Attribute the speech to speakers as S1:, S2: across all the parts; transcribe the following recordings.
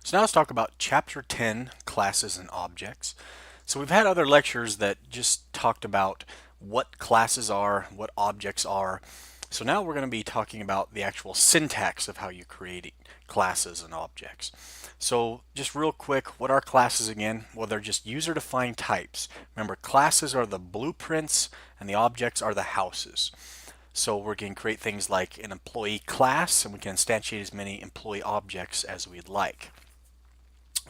S1: So now let's talk about Chapter 10, Classes and Objects. So we've had other lectures that just talked about what classes are, what objects are. So now we're going to be talking about the actual syntax of how you create classes and objects. So just real quick, what are classes again? Well, they're just user-defined types. Remember, classes are the blueprints and the objects are the houses. So we can create things like an employee class, and we can instantiate as many employee objects as we'd like.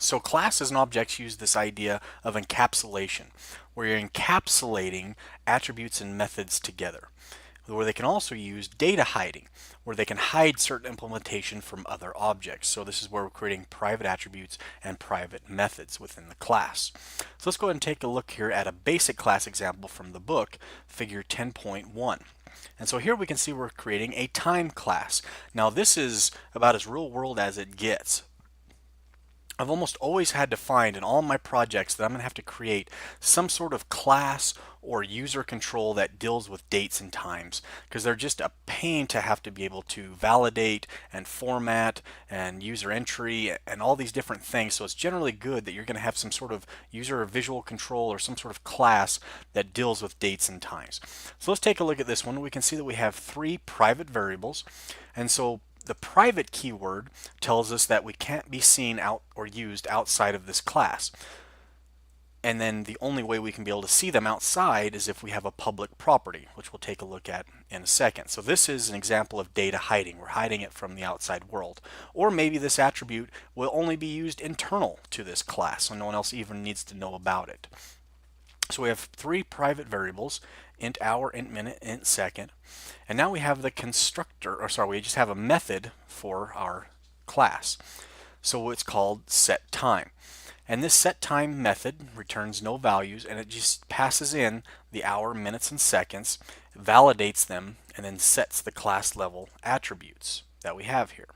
S1: So classes and objects use this idea of encapsulation, where you're encapsulating attributes and methods together. Where they can also use data hiding, where they can hide certain implementation from other objects. So this is where we're creating private attributes and private methods within the class. So let's go ahead and take a look here at a basic class example from the book, figure 10.1. And so here we can see we're creating a time class. Now this is about as real world as it gets. I've almost always had to find in all my projects that I'm going to have to create some sort of class or user control that deals with dates and times, because they're just a pain to have to be able to validate and format and user entry and all these different things. So it's generally good that you're going to have some sort of user or visual control or some sort of class that deals with dates and times. So let's take a look at this one. We can see that we have 3 private variables, and so the private keyword tells us that we can't be seen out or used outside of this class. And then the only way we can be able to see them outside is if we have a public property, which we'll take a look at in a second. So this is an example of data hiding. We're hiding it from the outside world. Or maybe this attribute will only be used internal to this class, so no one else even needs to know about it. So we have 3 private variables, int hour, int minute, int second. And now we have the constructor, or sorry, we just have a method for our class. So it's called setTime. And this setTime method returns no values, and it just passes in the hour, minutes, and seconds, validates them, and then sets the class level attributes that we have here.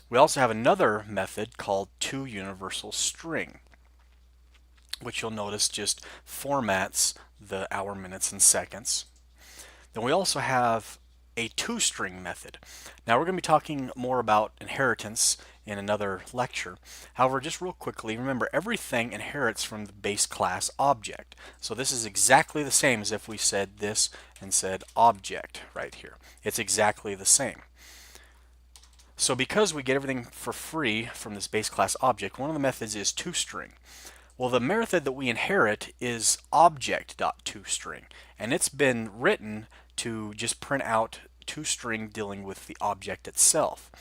S1: We also have another method called toUniversalString, which you'll notice just formats the hour, minutes, and seconds. Then we also have a toString method. Now we're going to be talking more about inheritance in another lecture. However, just real quickly, remember everything inherits from the base class object. So this is exactly the same as if we said this and said object right here. It's exactly the same. So because we get everything for free from this base class object, one of the methods is toString. Well, the method that we inherit is object.toString, and it's been written to just print out toString dealing with the object itself.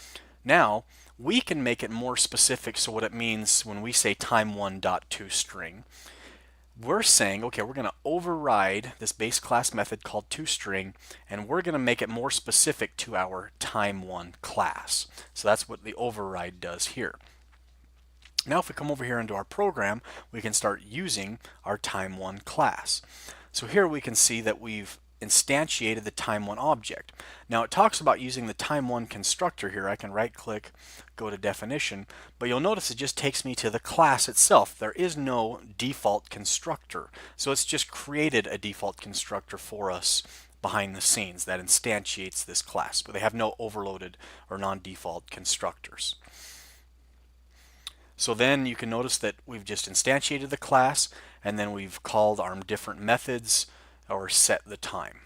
S1: Now, we can make it more specific, so what it means when we say time1.toString, we're saying, okay, we're going to override this base class method called toString, and we're going to make it more specific to our time1 class. So that's what the override does here. Now if we come over here into our program, we can start using our time1 class. So here we can see that we've instantiated the time1 object. Now it talks about using the time1 constructor here. I can right click, go to definition, but you'll notice it just takes me to the class itself. There is no default constructor. So it's just created a default constructor for us behind the scenes that instantiates this class, but they have no overloaded or non-default constructors. So then you can notice that we've just instantiated the class, and then we've called our different methods or set the time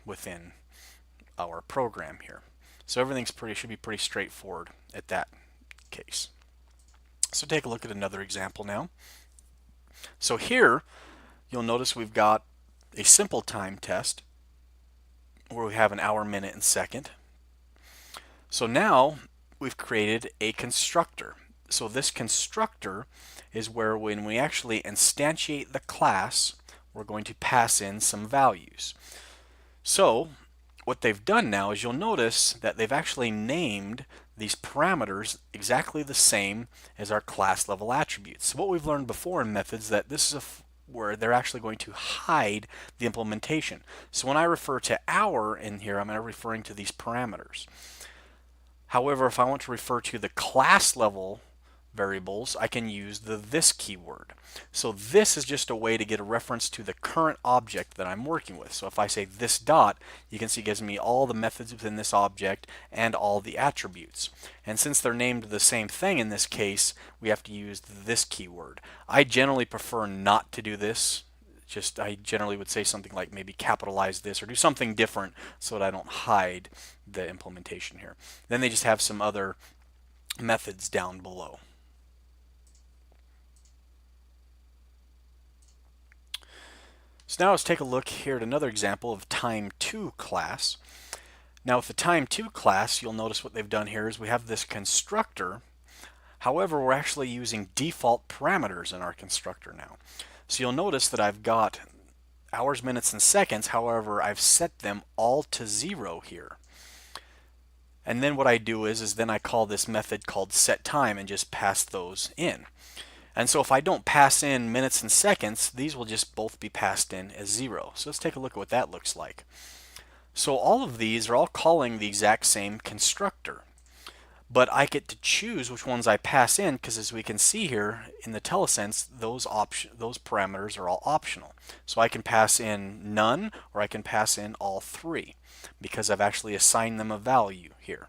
S1: within our program here. So everything's should be pretty straightforward at that case. So take a look at another example now. So here you'll notice we've got a simple time test where we have an hour, minute, and second. So now we've created a constructor. So this constructor is where when we actually instantiate the class, we're going to pass in some values. So what they've done now is you'll notice that they've actually named these parameters exactly the same as our class level attributes. So what we've learned before in methods that this is where they're actually going to hide the implementation. So when I refer to hour in here, I'm referring to these parameters. However, if I want to refer to the class level variables, I can use the this keyword. So this is just a way to get a reference to the current object that I'm working with. So if I say this dot, you can see it gives me all the methods within this object and all the attributes. And since they're named the same thing in this case, we have to use this keyword. I generally prefer not to do this. I generally would say something like maybe capitalize this or do something different so that I don't hide the implementation here. Then they just have some other methods down below. So now let's take a look here at another example of time2 class. Now with the time2 class, you'll notice what they've done here is we have this constructor. However, we're actually using default parameters in our constructor now. So you'll notice that I've got hours, minutes, and seconds. However, I've set them all to 0 here. And then what I do is then I call this method called setTime and just pass those in. And so if I don't pass in minutes and seconds, these will just both be passed in as 0. So let's take a look at what that looks like. So all of these are all calling the exact same constructor. But I get to choose which ones I pass in, because as we can see here in the telesense, those parameters are all optional. So I can pass in none or I can pass in all 3 because I've actually assigned them a value here.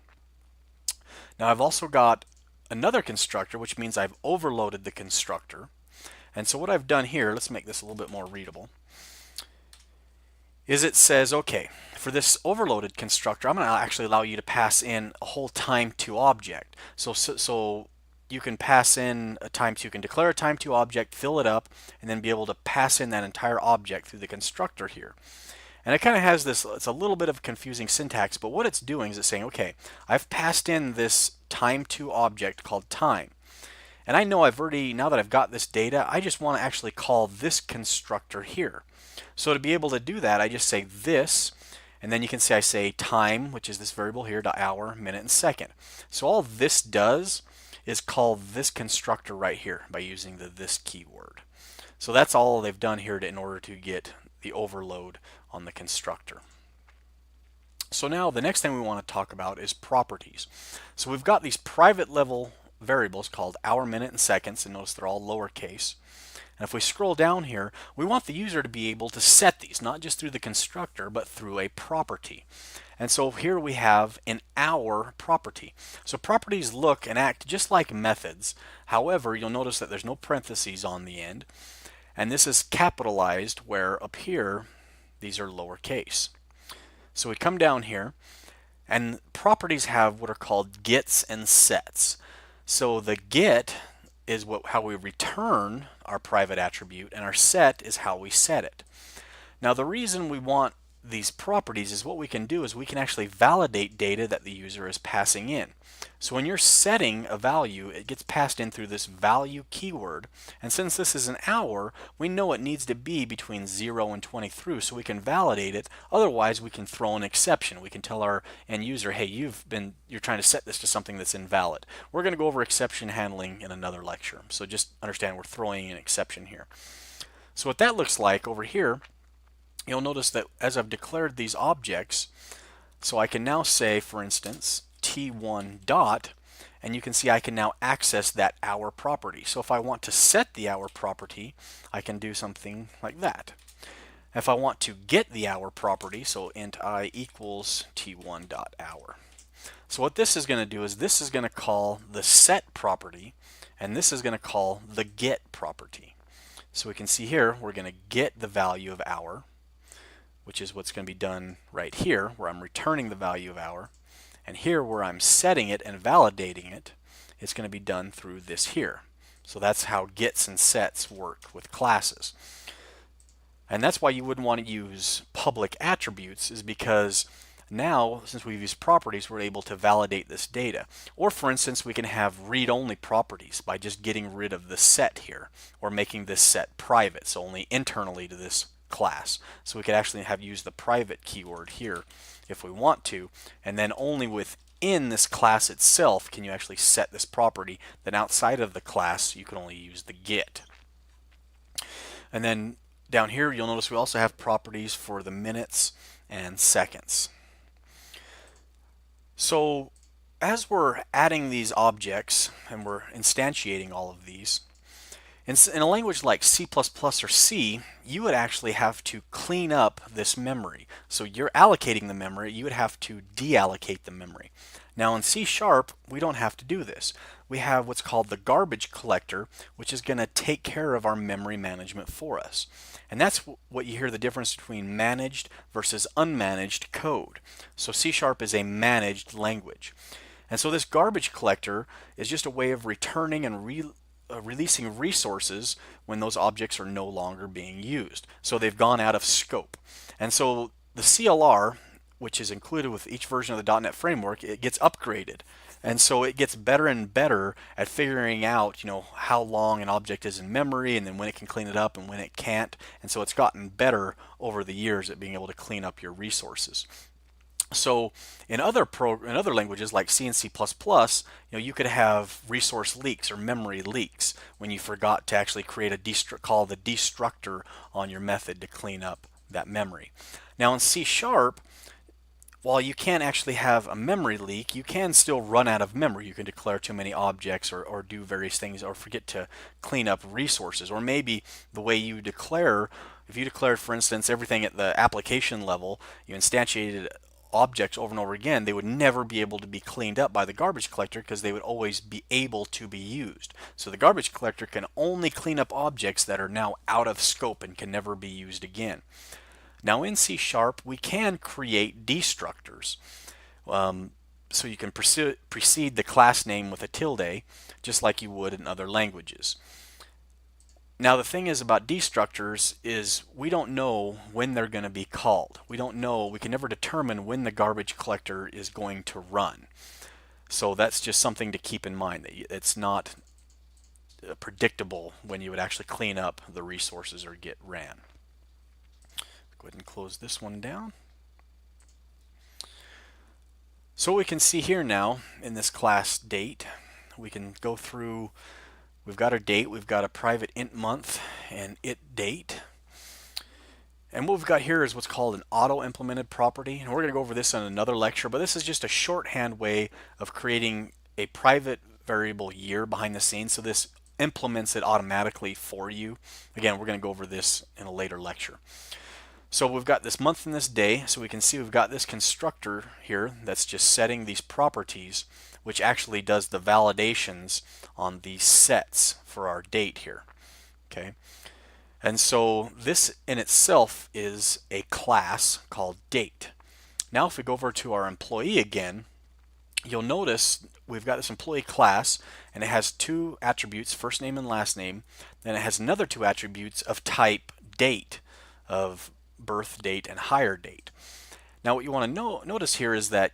S1: Now I've also got another constructor, which means I've overloaded the constructor. And so what I've done here, let's make this a little bit more readable, is it says, okay, for this overloaded constructor, I'm going to actually allow you to pass in a whole time2 object. So you can pass in a time2, you can declare a time2 object, fill it up, and then be able to pass in that entire object through the constructor here. And it kind of has this, it's a little bit of confusing syntax, but what it's doing is it's saying, okay, I've passed in this time2 object called time. And I know now that I've got this data, I just want to actually call this constructor here. So to be able to do that, I just say this, and then you can see I say time, which is this variable here, to hour, minute, and second. So all this does is call this constructor right here by using the this keyword. So that's all they've done here in order to get the overload on the constructor. So now the next thing we want to talk about is properties. So we've got these private level variables called hour, minute, and seconds, and notice they're all lowercase. And if we scroll down here, we want the user to be able to set these, not just through the constructor, but through a property. And so here we have an hour property. So properties look and act just like methods. However, you'll notice that there's no parentheses on the end. And this is capitalized, where up here, these are lowercase. So we come down here, and properties have what are called gets and sets. So the get is how we return our private attribute, and our set is how we set it. Now the reason we want these properties is what we can do is we can actually validate data that the user is passing in. So when you're setting a value, it gets passed in through this value keyword, and since this is an hour, we know it needs to be between 0 and 23, so we can validate it. Otherwise, we can throw an exception. We can tell our end user, hey, you're trying to set this to something that's invalid. We're going to go over exception handling in another lecture, so just understand we're throwing an exception here. So what that looks like over here, you'll notice that as I've declared these objects, so I can now say, for instance, t1 dot, and you can see I can now access that hour property. So if I want to set the hour property, I can do something like that. If I want to get the hour property, so int I equals t1 dot hour. So what this is going to do is this is going to call the set property, and this is going to call the get property. So we can see here we're going to get the value of hour, which is what's going to be done right here, where I'm returning the value of hour. And here, where I'm setting it and validating it, it's going to be done through this here. So that's how gets and sets work with classes. And that's why you wouldn't want to use public attributes, is because now, since we've used properties, we're able to validate this data. Or for instance, we can have read-only properties by just getting rid of the set here, or making this set private, so only internally to this class. So we could actually have used the private keyword here if we want to, and then only within this class itself can you actually set this property. Then outside of the class you can only use the get. And then down here you'll notice we also have properties for the minutes and seconds. So as we're adding these objects and we're instantiating all of these, in a language like C++ or C, you would actually have to clean up this memory. So you're allocating the memory, you would have to deallocate the memory. Now in C#, we don't have to do this. We have what's called the garbage collector, which is going to take care of our memory management for us. And that's what you hear the difference between managed versus unmanaged code. So C# is a managed language. And so this garbage collector is just a way of returning and releasing resources when those objects are no longer being used. So they've gone out of scope. And so the CLR, which is included with each version of the .NET framework, it gets upgraded. And so it gets better and better at figuring out, how long an object is in memory and then when it can clean it up and when it can't. And so it's gotten better over the years at being able to clean up your resources. So in other languages like C and C++, you could have resource leaks or memory leaks when you forgot to actually create a call the destructor on your method to clean up that memory. Now in C#, while you can't actually have a memory leak, you can still run out of memory. You can declare too many objects or do various things or forget to clean up resources. Or maybe the way you declare, if you declared, for instance, everything at the application level, you instantiated objects over and over again, they would never be able to be cleaned up by the garbage collector because they would always be able to be used. So the garbage collector can only clean up objects that are now out of scope and can never be used again. Now in C#, we can create destructors. So you can precede the class name with a tilde, just like you would in other languages. Now the thing is about destructors is we don't know when they're going to be called. We can never determine when the garbage collector is going to run. So that's just something to keep in mind, that it's not predictable when you would actually clean up the resources or get ran. Go ahead and close this one down. So we can see here now in this class date, we can go through. We've got our date, we've got a private int month and it date. And what we've got here is what's called an auto-implemented property. And we're going to go over this in another lecture, but this is just a shorthand way of creating a private variable year behind the scenes. So this implements it automatically for you. Again, we're going to go over this in a later lecture. So we've got this month and this day, so we can see we've got this constructor here that's just setting these properties, which actually does the validations on these sets for our date here. Okay, and so this in itself is a class called date. Now if we go over to our employee again, you'll notice we've got this employee class and it has two attributes, first name and last name. Then it has another two attributes of type date, of birth date and hire date. Now what you want to notice here is that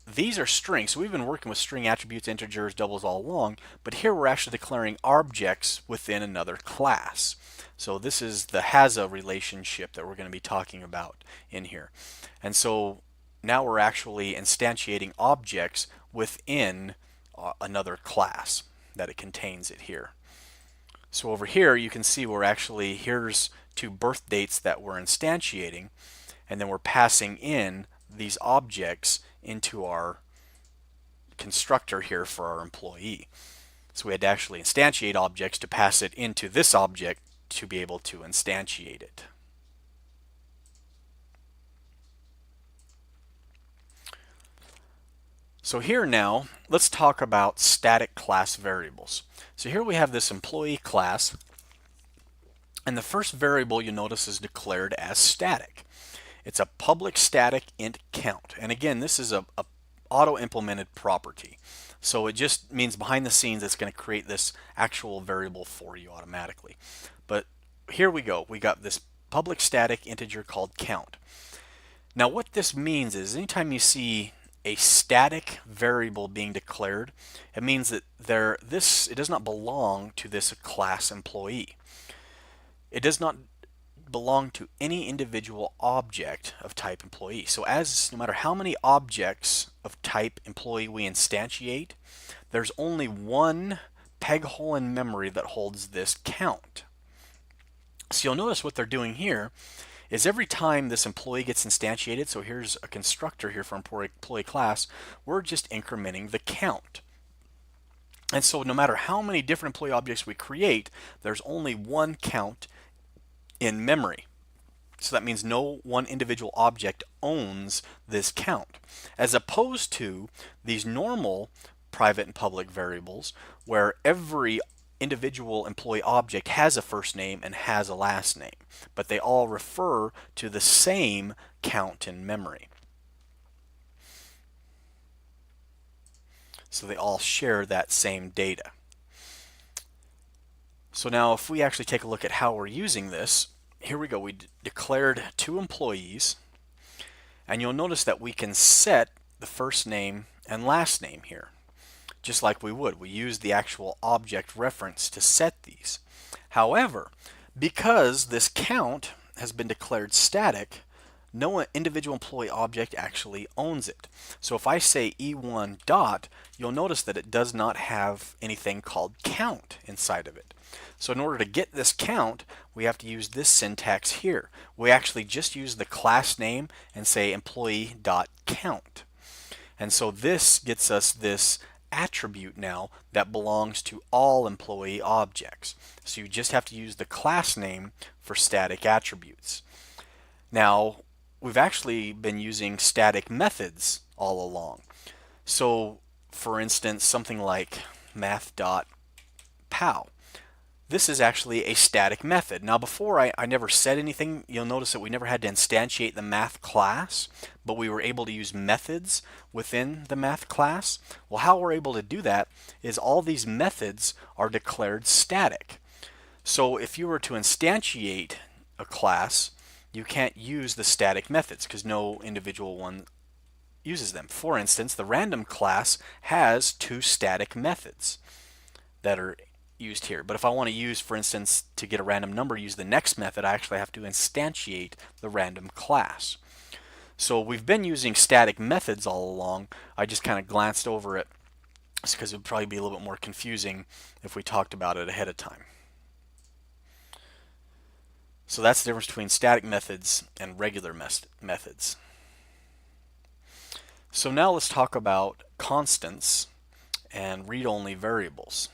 S1: these are strings. So we've been working with string attributes, integers, doubles all along, but here we're actually declaring objects within another class. So this is the has-a relationship that we're going to be talking about in here. And so now we're actually instantiating objects within another class that it contains it here. So over here you can see we're actually, here's two birth dates that we're instantiating, and then we're passing in these objects into our constructor here for our employee. So we had to actually instantiate objects to pass it into this object to be able to instantiate it. So here now, let's talk about static class variables. So here we have this employee class, and the first variable you notice is declared as static. It's a public static int count. And again, this is a auto-implemented property. So it just means behind the scenes it's going to create this actual variable for you automatically. But here we go. We got this public static integer called count. Now what this means is anytime you see a static variable being declared, it means that it does not belong to this class employee. It does not belong to any individual object of type employee. So no matter how many objects of type employee we instantiate, there's only one peg hole in memory that holds this count. So you'll notice what they're doing here is every time this employee gets instantiated, so here's a constructor here for employee class, we're just incrementing the count. And so no matter how many different employee objects we create, there's only one count in memory. So that means no one individual object owns this count, as opposed to these normal private and public variables where every individual employee object has a first name and has a last name, but they all refer to the same count in memory. So they all share that same data. So now if we actually take a look at how we're using this, here we go. We declared 2 employees, and you'll notice that we can set the first name and last name here, just like we would. We use the actual object reference to set these. However, because this count has been declared static, no individual employee object actually owns it. So if I say E1 dot, you'll notice that it does not have anything called count inside of it. So in order to get this count, we have to use this syntax here. We actually just use the class name and say employee dot count. And so this gets us this attribute now that belongs to all employee objects. So you just have to use the class name for static attributes. Now, we've actually been using static methods all along. So for instance, something like math.pow. This is actually a static method. Now before I never said anything. You'll notice that we never had to instantiate the math class, but we were able to use methods within the math class. Well, how we're able to do that is all these methods are declared static. So if you were to instantiate a class, you can't use the static methods because no individual one uses them. For instance, the random class has 2 static methods that are used here. But if I want to use, for instance, to get a random number, use the next method, I actually have to instantiate the random class. So we've been using static methods all along. I just kind of glanced over it because it would probably be a little bit more confusing if we talked about it ahead of time. So that's the difference between static methods and regular methods. So now let's talk about constants and read-only variables.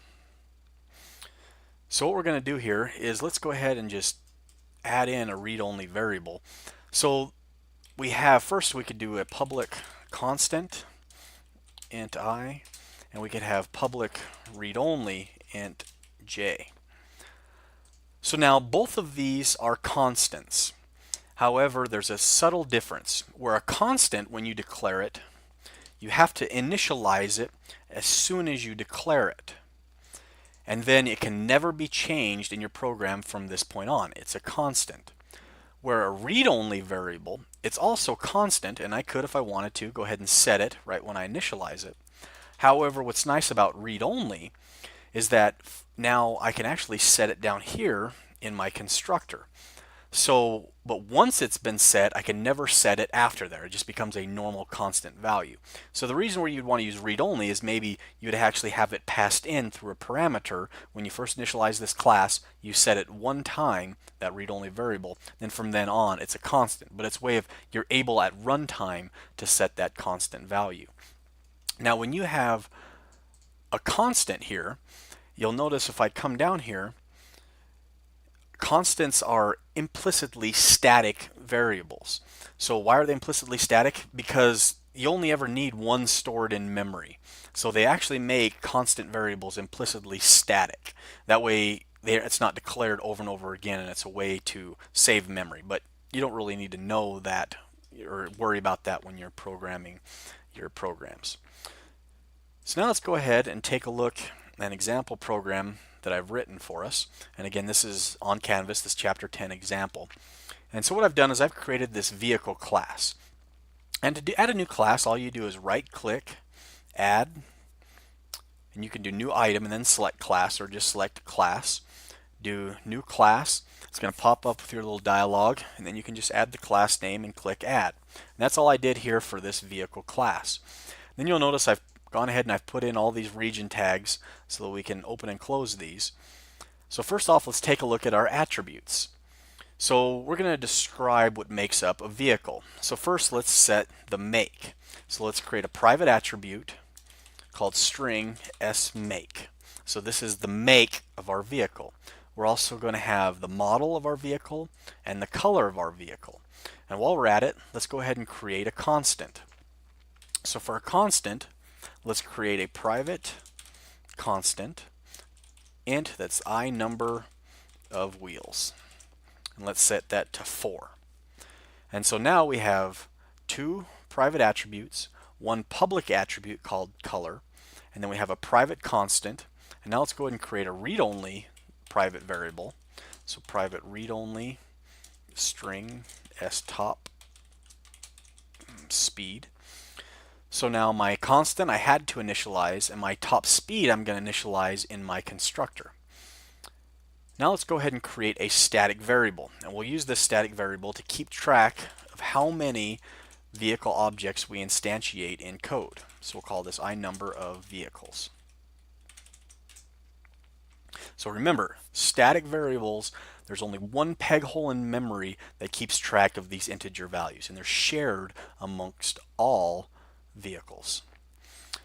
S1: So what we're going to do here is let's go ahead and just add in a read-only variable. So we have, first we could do a public constant int I, and we could have public read-only int j. So now both of these are constants. However, there's a subtle difference where a constant, when you declare it, you have to initialize it as soon as you declare it. And then it can never be changed in your program from this point on. It's a constant. Where a read-only variable, it's also constant, and I could, if I wanted to, go ahead and set it right when I initialize it. However, what's nice about read-only is that now I can actually set it down here in my constructor. So, but once it's been set, I can never set it after there. It just becomes a normal constant value. So the reason where you'd want to use read-only is maybe you'd actually have it passed in through a parameter. When you first initialize this class, you set it one time, that read-only variable, then from then on it's a constant. But it's a way of you're able at runtime to set that constant value. Now when you have a constant here, you'll notice if I come down here, constants are implicitly static variables. So why are they implicitly static? Because you only ever need one stored in memory. So they actually make constant variables implicitly static. That way it's not declared over and over again, and it's a way to save memory. But you don't really need to know that or worry about that when you're programming your programs. So now let's go ahead and take a look at an example program that I've written for us. And again, this is on Canvas, this chapter 10 example. And so what I've done is I've created this vehicle class. And to add a new class, all you do is right click, add, and you can do new item and then select class, or just select class, do new class. It's going to pop up with your little dialog, and then you can just add the class name and click add. And that's all I did here for this vehicle class. Then you'll notice I've gone ahead and I've put in all these region tags so that we can open and close these. So first off, let's take a look at our attributes. So we're going to describe what makes up a vehicle. So first let's set the make. So let's create a private attribute called string sMake. So this is the make of our vehicle. We're also going to have the model of our vehicle and the color of our vehicle. And while we're at it, let's go ahead and create a constant. So for a constant, let's create a private constant int that's I number of wheels. And let's set that to 4. And so now we have two private attributes, one public attribute called color, and then we have a private constant. And now let's go ahead and create a read-only private variable. So private read-only string stop speed. So now my constant I had to initialize, and my top speed I'm going to initialize in my constructor. Now let's go ahead and create a static variable, and we'll use this static variable to keep track of how many vehicle objects we instantiate in code. So we'll call this I number of vehicles. So remember, static variables, there's only one peg hole in memory that keeps track of these integer values, and they're shared amongst all vehicles.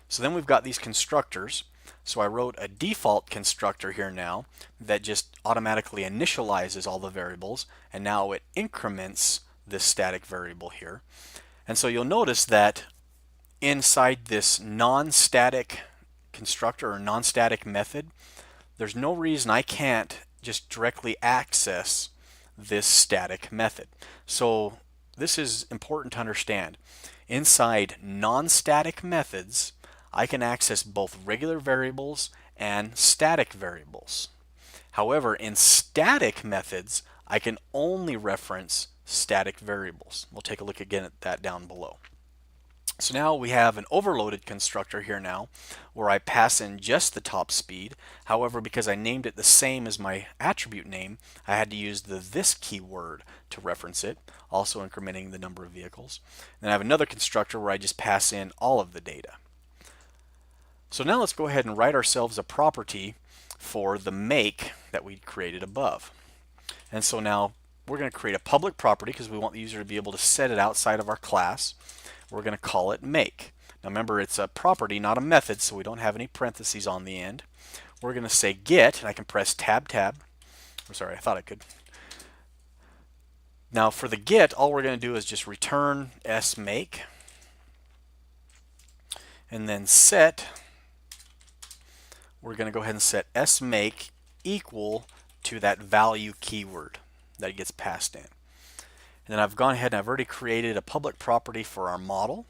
S1: So then we've got these constructors. So I wrote a default constructor here now that just automatically initializes all the variables, and now it increments this static variable here. And so you'll notice that inside this non-static constructor or non-static method, there's no reason I can't just directly access this static method. So this is important to understand. Inside non-static methods, I can access both regular variables and static variables. However, in static methods, I can only reference static variables. We'll take a look again at that down below. So now we have an overloaded constructor here now where I pass in just the top speed. However, because I named it the same as my attribute name, I had to use the this keyword to reference it, also incrementing the number of vehicles. Then I have another constructor where I just pass in all of the data. So now let's go ahead and write ourselves a property for the make that we created above. And so now we're going to create a public property because we want the user to be able to set it outside of our class. We're going to call it make. Now remember, it's a property, not a method, so we don't have any parentheses on the end. We're going to say get, and I can press tab. I'm sorry, I thought I could. Now for the get, all we're going to do is just return sMake, and then set. We're going to go ahead and set sMake equal to that value keyword that gets passed in. And then I've gone ahead and I've already created a public property for our model,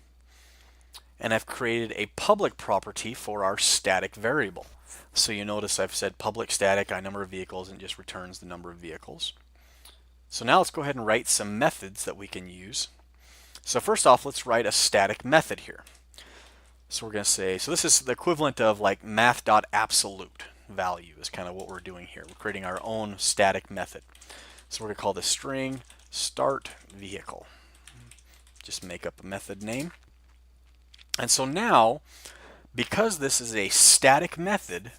S1: and I've created a public property for our static variable. So you notice I've said public static I number of vehicles, and it just returns the number of vehicles. So now let's go ahead and write some methods that we can use. So first off, let's write a static method here. So we're going to say, so this is the equivalent of like math.absolute value is kind of what we're doing here. We're creating our own static method. So we're going to call this string start vehicle. Just make up a method name. And so now, because this is a static method,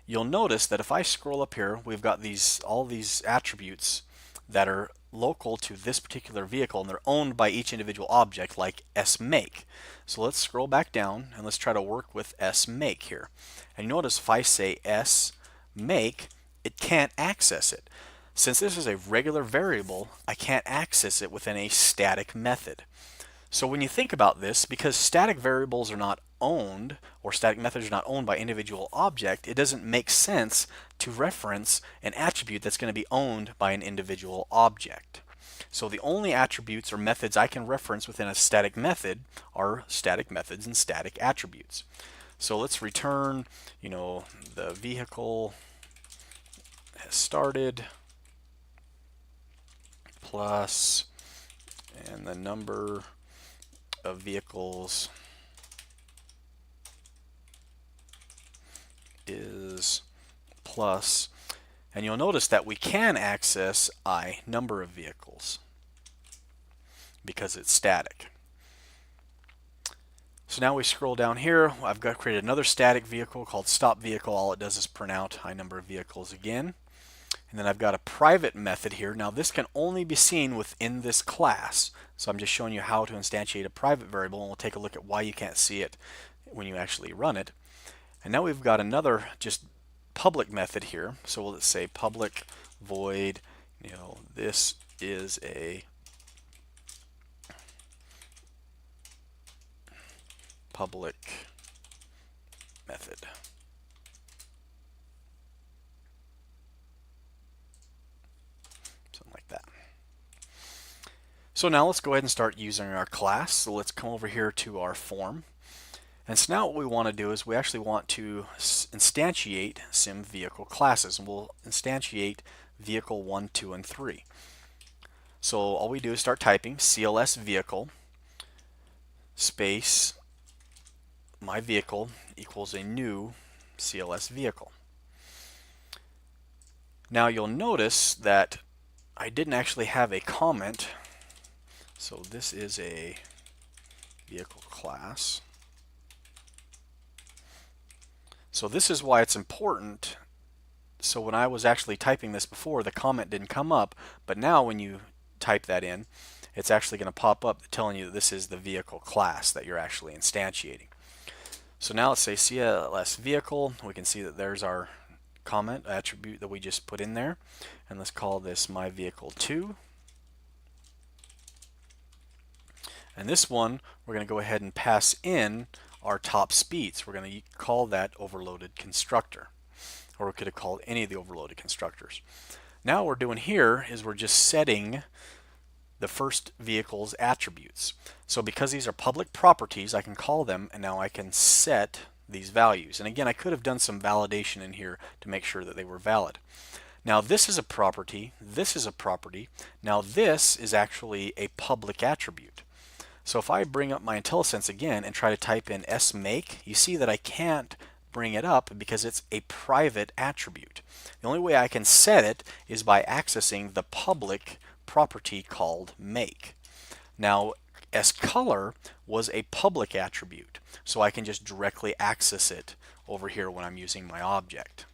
S1: you'll notice that if I scroll up here, we've got all these attributes that are local to this particular vehicle, and they're owned by each individual object, like sMake. So let's scroll back down and let's try to work with sMake here. And notice if I say sMake, it can't access it. Since this is a regular variable, I can't access it within a static method. So when you think about this, because static variables are not owned, or static methods are not owned by individual object, it doesn't make sense to reference an attribute that's going to be owned by an individual object. So the only attributes or methods I can reference within a static method are static methods and static attributes. So let's return, the vehicle has started plus, and the number of vehicles is plus, and you'll notice that we can access I number of vehicles because it's static. So now we scroll down here. I've got created another static vehicle called stop vehicle. All it does is print out I number of vehicles again. And then I've got a private method here. Now this can only be seen within this class. So I'm just showing you how to instantiate a private variable, and we'll take a look at why you can't see it when you actually run it. And now we've got another just public method here. So we'll say public void, this is a public method. Something like that. So now let's go ahead and start using our class. So let's come over here to our form. And so now what we want to do is we actually want to instantiate sim vehicle classes. And we'll instantiate vehicle 1, 2, and 3. So all we do is start typing CLS vehicle space my vehicle equals a new CLS vehicle. Now you'll notice that I didn't actually have a comment. So this is a vehicle class. So this is why it's important. So when I was actually typing this before, the comment didn't come up, but now when you type that in, it's actually going to pop up telling you that this is the vehicle class that you're actually instantiating. So now let's say CLS vehicle. We can see that there's our comment attribute that we just put in there. And let's call this my vehicle 2. And this one, we're going to go ahead and pass in our top speed. So we're going to call that overloaded constructor. Or we could have called any of the overloaded constructors. Now what we're doing here is we're just setting the first vehicle's attributes. So because these are public properties, I can call them, and now I can set these values. And again, I could have done some validation in here to make sure that they were valid. Now this is a property, this is a property. Now this is actually a public attribute. So if I bring up my IntelliSense again and try to type in smake, you see that I can't bring it up because it's a private attribute. The only way I can set it is by accessing the public property called make. Now sColor was a public attribute, so I can just directly access it over here when I'm using my object.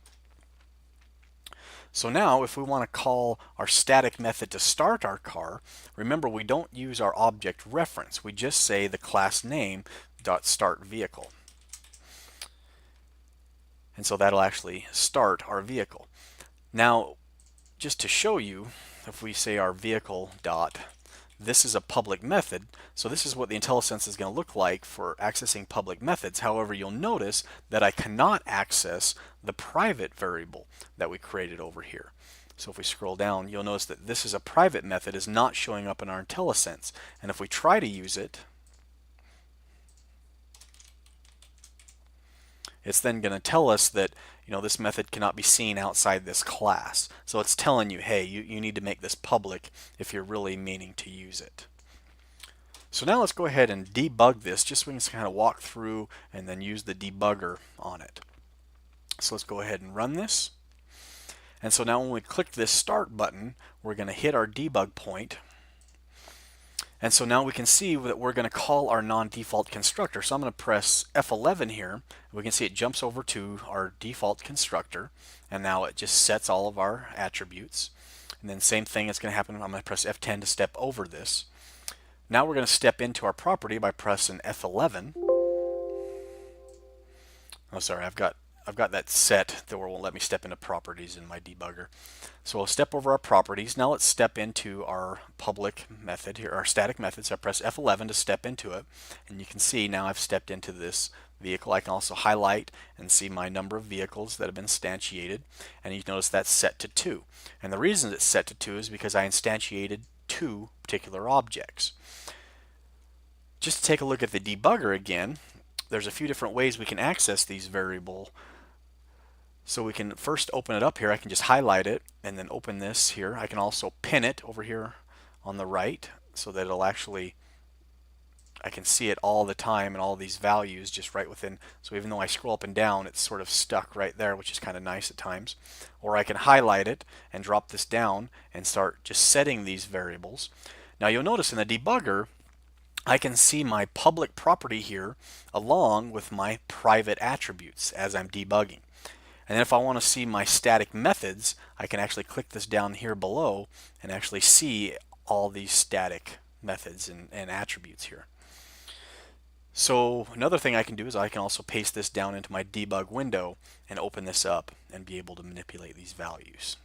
S1: So now if we want to call our static method to start our car, remember we don't use our object reference. We just say the class name dot start vehicle. And so that'll actually start our vehicle. Now just to show you, if we say our vehicle dot, this is a public method, so this is what the IntelliSense is going to look like for accessing public methods. However, you'll notice that I cannot access the private variable that we created over here. So if we scroll down, you'll notice that this is a private method, is not showing up in our IntelliSense. And if we try to use it, it's then going to tell us that this method cannot be seen outside this class. So it's telling you, hey, you need to make this public if you're really meaning to use it. So now let's go ahead and debug this, just so we can kind of walk through and then use the debugger on it. So let's go ahead and run this. And so now when we click this start button, we're going to hit our debug point. And so now we can see that we're going to call our non-default constructor. So I'm going to press F11 here. We can see it jumps over to our default constructor, and now it just sets all of our attributes. And then same thing is going to happen. I'm going to press F10 to step over this. Now we're going to step into our property by pressing F11. Oh, sorry, I've got that set that won't let me step into properties in my debugger. So we'll step over our properties. Now let's step into our public method here, our static method. So I press F11 to step into it, and you can see now I've stepped into this vehicle. I can also highlight and see my number of vehicles that have been instantiated, and you notice that's set to 2. And the reason it's set to 2 is because I instantiated 2 particular objects. Just to take a look at the debugger again, there's a few different ways we can access these variable. So we can first open it up here. I can just highlight it and then open this here. I can also pin it over here on the right so that it'll actually, I can see it all the time and all these values just right within. So even though I scroll up and down, it's sort of stuck right there, which is kind of nice at times. Or I can highlight it and drop this down and start just setting these variables. Now you'll notice in the debugger, I can see my public property here along with my private attributes as I'm debugging. And then if I want to see my static methods, I can actually click this down here below and actually see all these static methods and attributes here. So another thing I can do is I can also paste this down into my debug window and open this up and be able to manipulate these values.